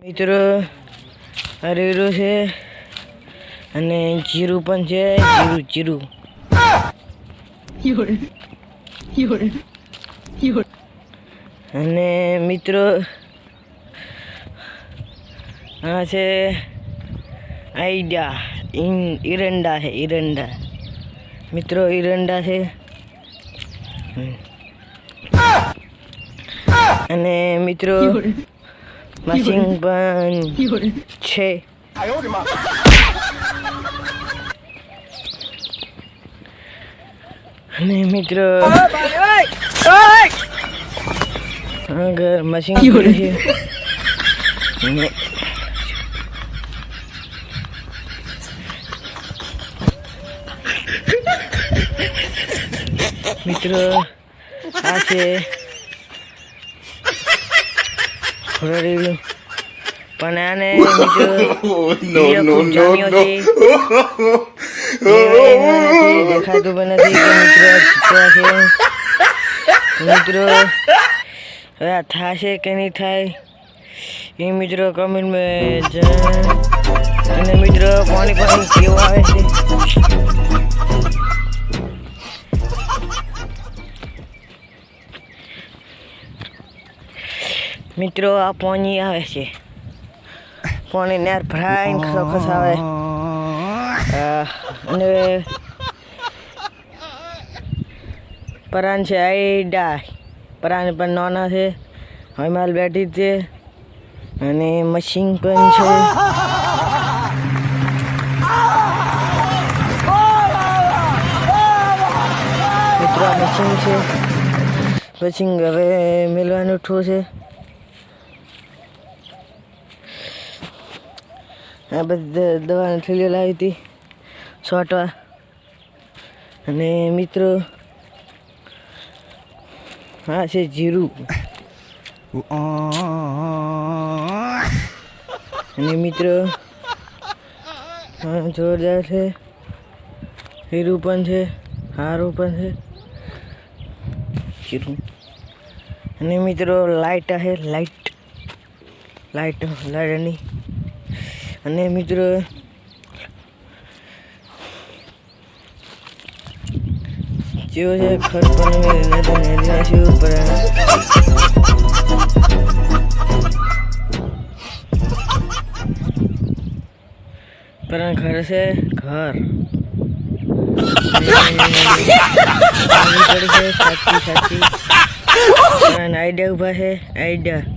મિત્રો હરેરો છે અને જીરું પણ છે. જીરું અને મિત્રો આ છે આઈડા ઈરંડા છે. ઈરંડા મિત્રો ઈરંડા છે અને મિત્રો મશીન પણ છે. અને મિત્રો અગર મશીન છે મિત્રો આ છે પણ આને મિત્રો દેખાતું પણ નથી કે મિત્રો હવે આ થશે કે નહીં થાય એ મિત્રો કમેન્ટમાં અને મિત્રો પાણી કેવું આવે છે. મિત્રો આ પાણી આવે છે. પાણી નેર ભરાઈને ચોક્કસ આવે અને પરાન છે આઈડા. પરાન પણ નાના છે. હમાલ બેઠી છે અને મશીન પણ છે. મિત્રો આ મશીન છે. મશીન હવે મેળવાનું ઠો છે. આ બધા દવાની થેલીઓ લાવી હતી છોટવા. અને મિત્રો આ છે જીરું અને મિત્રો જોરદાર છે. હીરું પણ છે. હારું પણ છે જીરું. અને મિત્રો લાઈટ છે. લાઈટની અને મિત્રો જેવો છે ખર્ચ પણ ઉપર પણ ઘર છે. ઘર સાચી આઈડિયા ઉભા છે. આઈડિયા